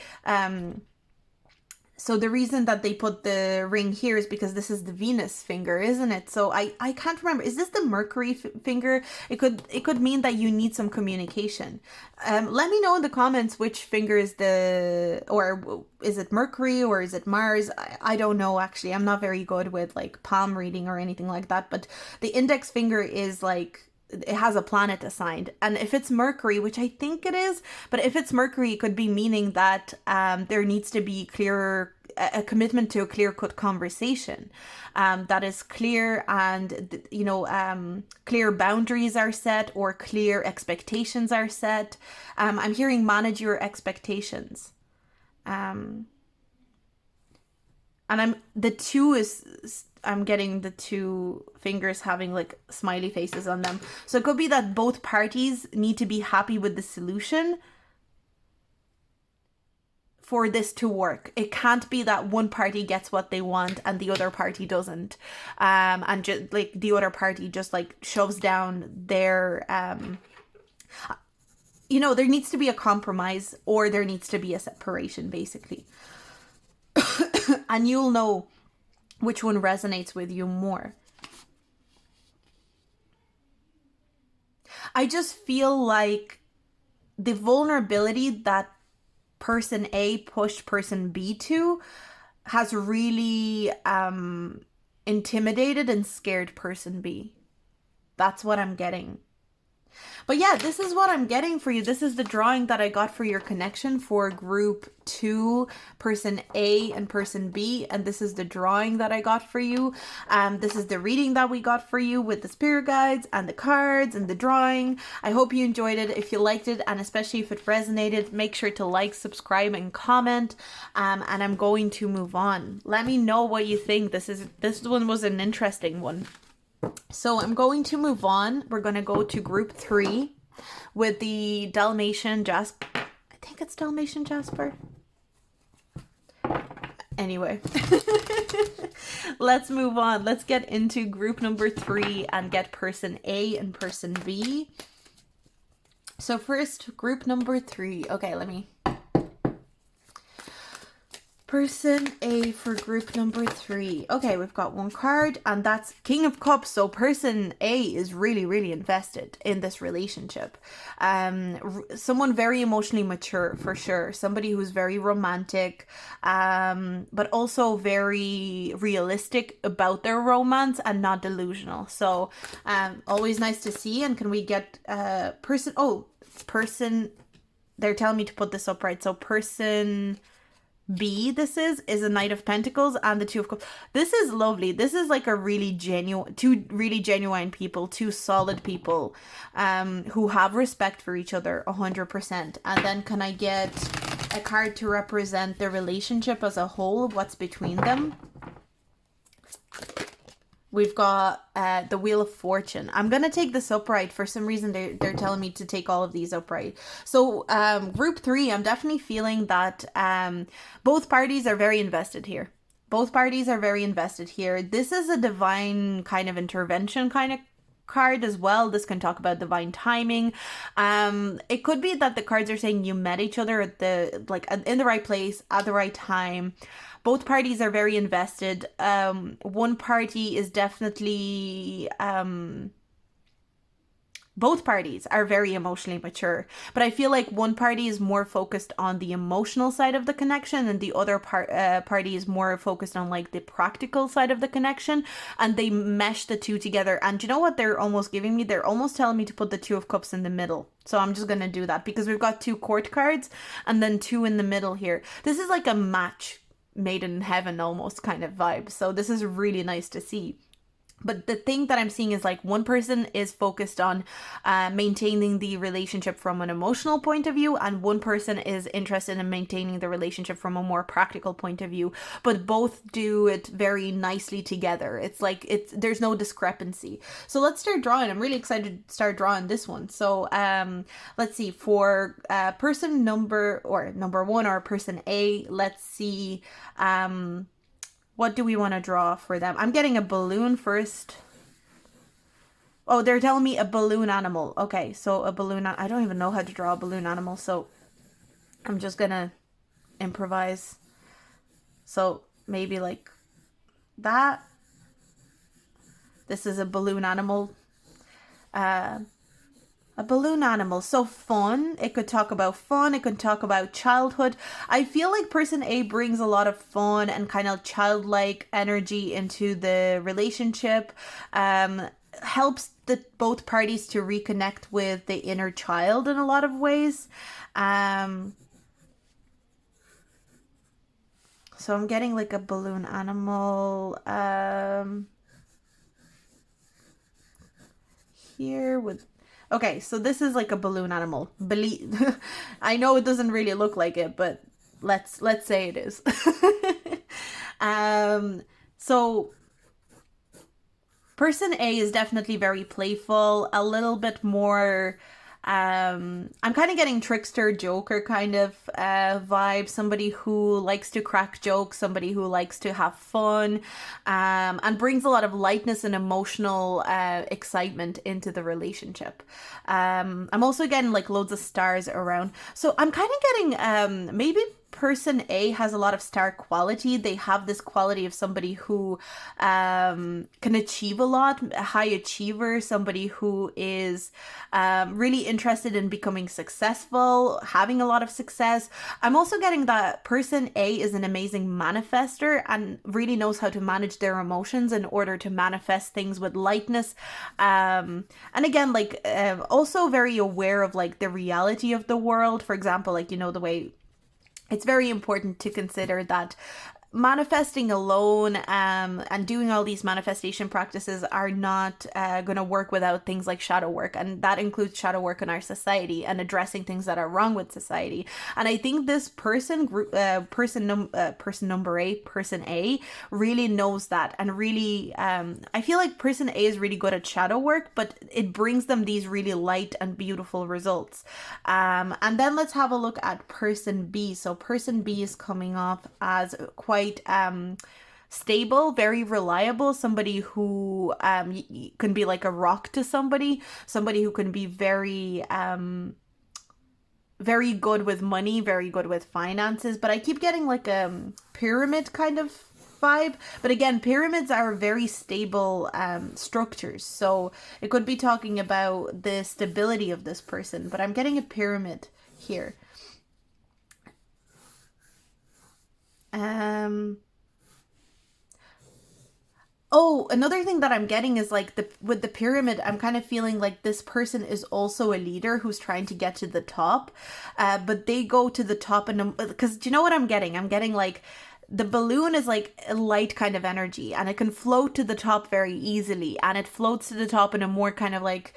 [SPEAKER 1] So the reason that they put the ring here is because this is the Venus finger, isn't it? So I can't remember. Is this the Mercury finger? It could mean that you need some communication. Let me know in the comments which finger is or is it Mercury or is it Mars? I don't know actually. I'm not very good with like palm reading or anything like that. But the index finger is like, it has a planet assigned, and if it's Mercury, which I think it is, but if it's Mercury, it could be meaning that there needs to be a commitment to a clear-cut conversation that is clear, and clear boundaries are set or clear expectations are set. I'm hearing manage your expectations. And I'm getting the two fingers having like smiley faces on them. So it could be that both parties need to be happy with the solution for this to work. It can't be that one party gets what they want and the other party doesn't. And just like the other party just like shoves down their, there needs to be a compromise, or there needs to be a separation basically. And you'll know which one resonates with you more. I just feel like the vulnerability that person A pushed person B to has really intimidated and scared person B. That's what I'm getting. But yeah, this is what I'm getting for you. This is the drawing that I got for your connection for group 2, person A and person B. And this is the drawing that I got for you. This is the reading that we got for you with the spirit guides and the cards and the drawing. I hope you enjoyed it. If you liked it, and especially if it resonated, make sure to like, subscribe, and comment. And I'm going to move on. Let me know what you think. This one was an interesting one. So I'm going to move on. We're going to go to group 3 with the Dalmatian Jasper. I think it's Dalmatian Jasper. Anyway, let's move on. Let's get into group number 3 and get person A and person B. So first, group number 3. Okay, let me... Person A for group number 3. Okay, we've got one card, and that's King of Cups. So person A is really, really invested in this relationship. Someone very emotionally mature, for sure. Somebody who's very romantic, but also very realistic about their romance and not delusional. So always nice to see. And can we get person... Oh, person... They're telling me to put this up right. So person... B, this is a Knight of Pentacles and the Two of Cups. This is lovely. This is like a really genuine, two really genuine people, two solid people who have respect for each other 100%. And then can I get a card to represent the relationship as a whole, what's between them? We've got the Wheel of Fortune. I'm going to take this upright. For some reason, they're telling me to take all of these upright. So group 3, I'm definitely feeling that both parties are very invested here. Both parties are very invested here. This is a divine kind of intervention kind of card as well. This can talk about divine timing. It could be that the cards are saying you met each other at in the right place at the right time. Both parties are very invested. One party is definitely... both parties are very emotionally mature, but I feel like one party is more focused on the emotional side of the connection, and the other party is more focused on like the practical side of the connection, and they mesh the two together. And you know what they're almost giving me? They're almost telling me to put the Two of Cups in the middle. So I'm just going to do that because we've got 2 court cards and then 2 in the middle here. This is like a match made in heaven almost kind of vibe. So this is really nice to see. But the thing that I'm seeing is like one person is focused on maintaining the relationship from an emotional point of view, and one person is interested in maintaining the relationship from a more practical point of view. But both do it very nicely together. It's like there's no discrepancy. So let's start drawing. I'm really excited to start drawing this one. So let's see, for person number 1 or person A, let's see. What do we want to draw for them? I'm getting a balloon first. Oh, they're telling me a balloon animal. Okay, so a balloon... I don't even know how to draw a balloon animal, so I'm just gonna improvise. So maybe like that. This is a balloon animal. A balloon animal. So fun. It could talk about fun. It could talk about childhood. I feel like person A brings a lot of fun and kind of childlike energy into the relationship. Helps both parties to reconnect with the inner child in a lot of ways. So I'm getting like a balloon animal here with... Okay, so this is like a balloon animal. I know it doesn't really look like it, but let's say it is. So person A is definitely very playful, a little bit more... I'm kind of getting trickster joker kind of vibe. Somebody who likes to crack jokes, somebody who likes to have fun, and brings a lot of lightness and emotional excitement into the relationship. I'm also getting like loads of stars around. So I'm kind of getting maybe person A has a lot of star quality. They have this quality of somebody who can achieve a lot, a high achiever, somebody who is really interested in becoming successful, having a lot of success. I'm also getting that person A is an amazing manifester and really knows how to manage their emotions in order to manifest things with lightness. And again, like also very aware of like the reality of the world. For example, like, you know, the way it's very important to consider that manifesting alone and doing all these manifestation practices are not going to work without things like shadow work, and that includes shadow work in our society and addressing things that are wrong with society. And I think this person A really knows that, and really I feel like person A is really good at shadow work, but it brings them these really light and beautiful results. And then let's have a look at person B. So person B is coming off as quite stable, very reliable, somebody who can be like a rock to somebody who can be very very good with money, very good with finances. But I keep getting like a pyramid kind of vibe. But again, pyramids are very stable structures, so it could be talking about the stability of this person, but I'm getting a pyramid here. Oh, another thing that I'm getting is like with the pyramid, I'm kind of feeling like this person is also a leader who's trying to get to the top, but they go to the top and because do you know what I'm getting? I'm getting like the balloon is like a light kind of energy, and it can float to the top very easily, and it floats to the top in a more kind of like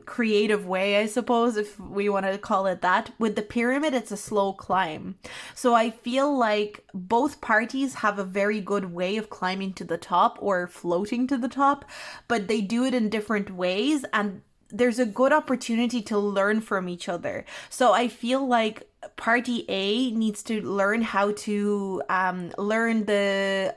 [SPEAKER 1] creative way, I suppose, if we want to call it that. With the pyramid, it's a slow climb. So I feel like both parties have a very good way of climbing to the top or floating to the top, but they do it in different ways, and there's a good opportunity to learn from each other. So I feel like party A needs to learn how to learn the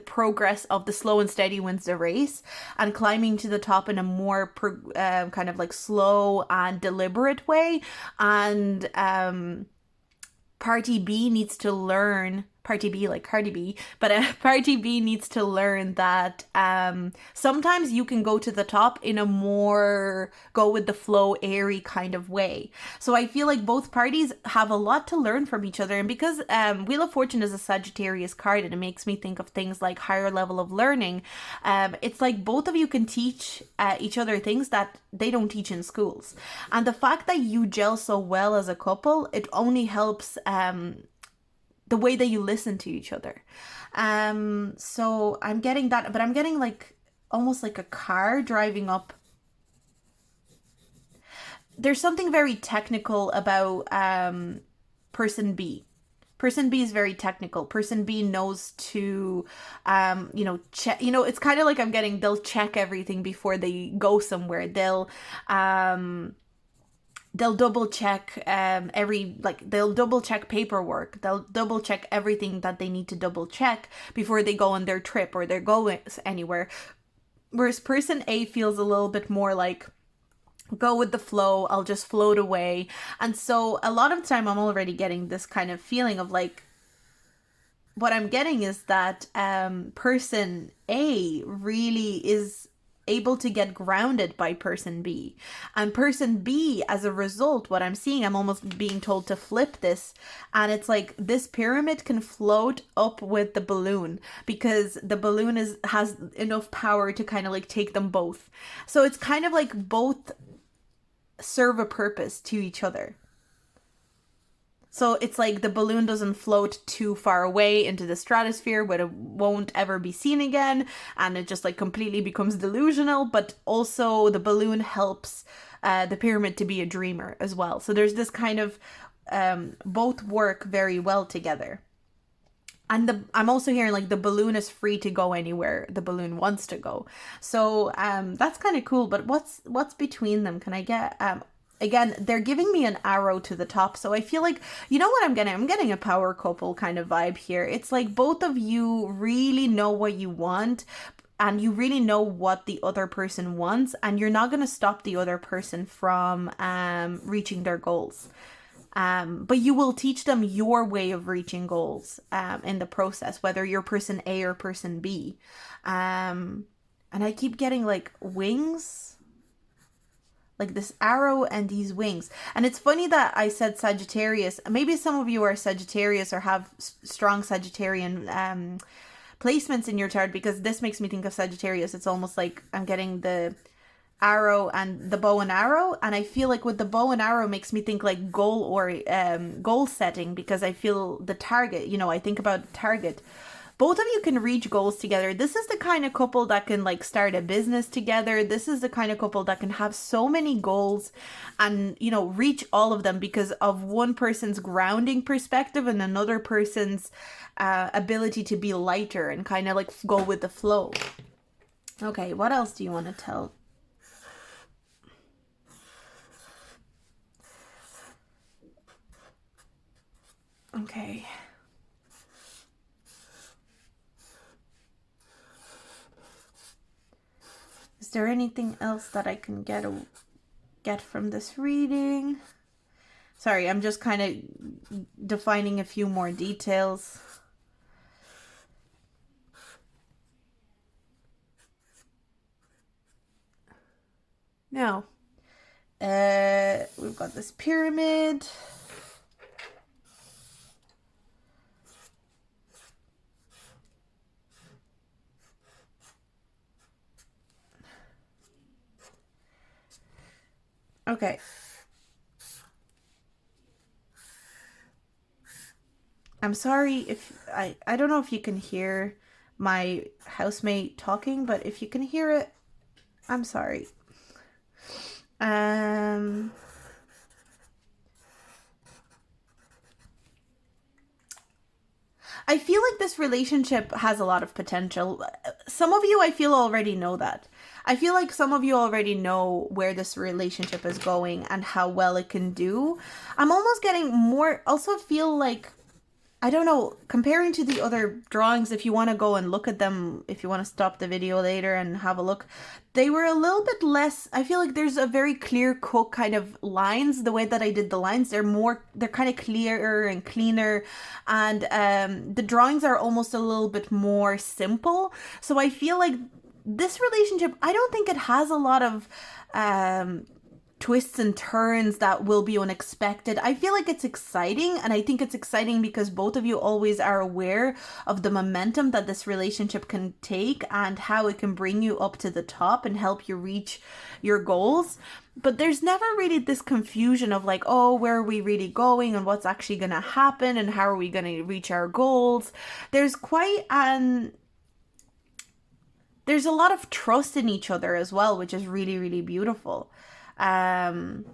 [SPEAKER 1] progress of the slow and steady wins the race, and climbing to the top in a more kind of like slow and deliberate way. And party B needs to learn, party B like Cardi B, but party B needs to learn that sometimes you can go to the top in a more go with the flow, airy kind of way. So I feel like both parties have a lot to learn from each other. And because Wheel of Fortune is a Sagittarius card and it makes me think of things like higher level of learning, it's like both of you can teach each other things that they don't teach in schools. And the fact that you gel so well as a couple, it only helps the way that you listen to each other. So I'm getting that, but I'm getting like almost like a car driving up. There's something very technical about person B. Person B is very technical. Person B knows to, check. You know, it's kind of like I'm getting. They'll check everything before they go somewhere. They'll double check they'll double check paperwork, they'll double check everything that they need to double check before they go on their trip or they're going anywhere. Whereas person A feels a little bit more like go with the flow, I'll just float away. And so a lot of the time I'm already getting this kind of feeling of like, what I'm getting is that person A really is able to get grounded by person B. And person B, as a result, what I'm seeing, I'm almost being told to flip this. And it's like this pyramid can float up with the balloon because the balloon has enough power to kind of like take them both. So it's kind of like both serve a purpose to each other. So it's like the balloon doesn't float too far away into the stratosphere where it won't ever be seen again, and it just like completely becomes delusional, but also the balloon helps the pyramid to be a dreamer as well. So there's this kind of both work very well together. And I'm also hearing like the balloon is free to go anywhere the balloon wants to go. So that's kind of cool. But what's between them? Can I get again, they're giving me an arrow to the top. So I feel like, you know what I'm getting? I'm getting a power couple kind of vibe here. It's like both of you really know what you want, and you really know what the other person wants, and you're not going to stop the other person from reaching their goals. But you will teach them your way of reaching goals in the process, whether you're person A or person B. And I keep getting like wings, like this arrow and these wings. And it's funny that I said Sagittarius. Maybe some of you are Sagittarius or have strong Sagittarian placements in your chart, because this makes me think of Sagittarius. It's almost like I'm getting the arrow and the bow and arrow, and I feel like with the bow and arrow makes me think like goal or goal setting, because I feel the target, you know, I think about target. Both of you can reach goals together. This is the kind of couple that can like start a business together. This is the kind of couple that can have so many goals and, you know, reach all of them because of one person's grounding perspective and another person's ability to be lighter and kind of like go with the flow. Okay, what else do you want to tell? Okay. Is there anything else that I can get from this reading? Sorry, I'm just kind of defining a few more details. Now, we've got this pyramid. Okay. I'm sorry if I don't know if you can hear my housemate talking, but if you can hear it, I'm sorry. I feel like this relationship has a lot of potential. Some of you, I feel, already know that. I feel like some of you already know where this relationship is going and how well it can do. I'm almost getting more, also feel like, I don't know, comparing to the other drawings, if you want to go and look at them, if you want to stop the video later and have a look, they were a little bit less, I feel like there's a very clear cut kind of lines. The way that I did the lines, they're kind of clearer and cleaner, and the drawings are almost a little bit more simple. So I feel like this relationship, I don't think it has a lot of twists and turns that will be unexpected. I feel like it's exciting, and I think it's exciting because both of you always are aware of the momentum that this relationship can take and how it can bring you up to the top and help you reach your goals. But there's never really this confusion of like, oh, where are we really going and what's actually going to happen and how are we going to reach our goals. There's a lot of trust in each other as well, which is really, really beautiful. Another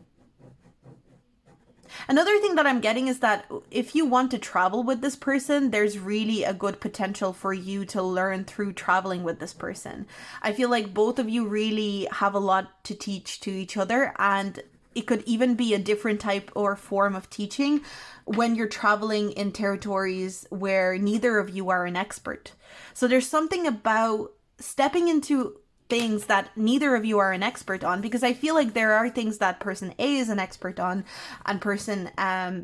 [SPEAKER 1] thing that I'm getting is that if you want to travel with this person, there's really a good potential for you to learn through traveling with this person. I feel like both of you really have a lot to teach to each other, and it could even be a different type or form of teaching when you're traveling in territories where neither of you are an expert. So there's something about stepping into things that neither of you are an expert on, because I feel like there are things that person A is an expert on and person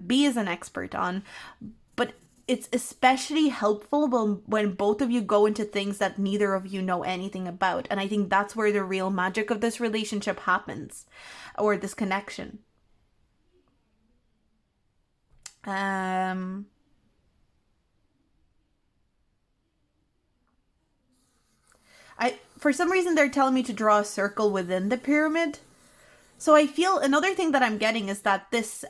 [SPEAKER 1] B is an expert on, but it's especially helpful when both of you go into things that neither of you know anything about. And I think that's where the real magic of this relationship happens, or this connection. For some reason, they're telling me to draw a circle within the pyramid. So I feel another thing that I'm getting is that this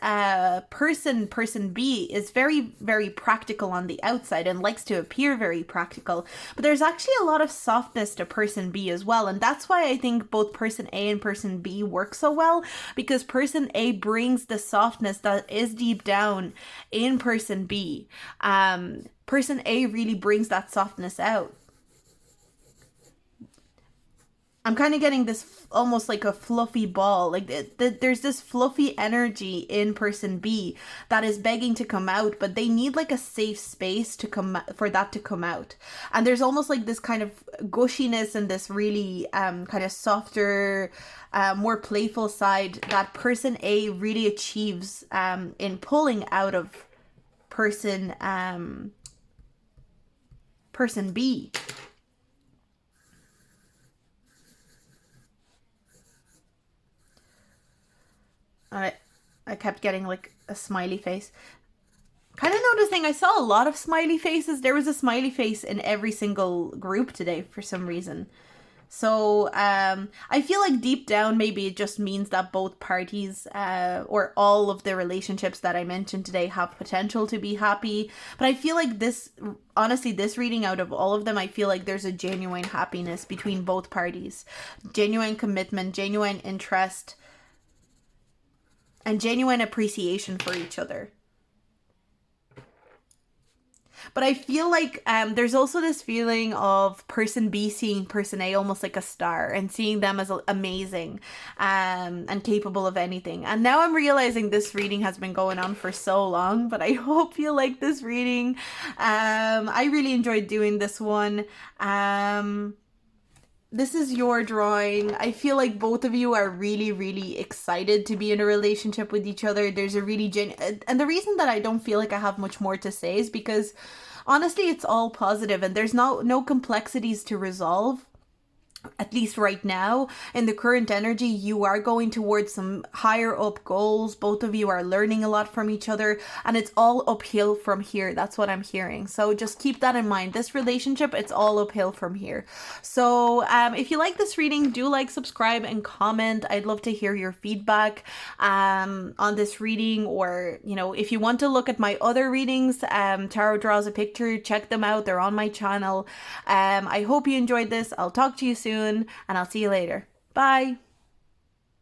[SPEAKER 1] person B is very, very practical on the outside and likes to appear very practical. But there's actually a lot of softness to person B as well. And that's why I think both person A and person B work so well, because person A brings the softness that is deep down in person B. Person A really brings that softness out. I'm kind of getting this almost like a fluffy ball. Like there's this fluffy energy in person B that is begging to come out, but they need like a safe space to come for that to come out. And there's almost like this kind of gushiness and this really kind of softer, more playful side that person A really achieves in pulling out of person person B. I I kept getting like a smiley face. Kind of noticing I saw a lot of smiley faces. There was a smiley face in every single group today for some reason. So I feel like deep down, maybe it just means that both parties or all of the relationships that I mentioned today have potential to be happy. But I feel like this, honestly, this reading out of all of them, I feel like there's a genuine happiness between both parties, genuine commitment, genuine interest, and genuine appreciation for each other. But I feel like there's also this feeling of person B seeing person A almost like a star and seeing them as amazing and capable of anything. And now I'm realizing this reading has been going on for so long, but I hope you like this reading. I really enjoyed doing this one. This is your drawing. I feel like both of you are really, really excited to be in a relationship with each other. There's a really and the reason that I don't feel like I have much more to say is because honestly, it's all positive and there's no complexities to resolve. At least right now, in the current energy, you are going towards some higher up goals. Both of you are learning a lot from each other, and it's all uphill from here. That's what I'm hearing. So just keep that in mind. This relationship, it's all uphill from here. So if you like this reading, do like, subscribe, and comment. I'd love to hear your feedback on this reading, or if you want to look at my other readings, Tarot Draws a Picture, check them out. They're on my channel. I hope you enjoyed this. I'll talk to you soon, and I'll see you later. Bye.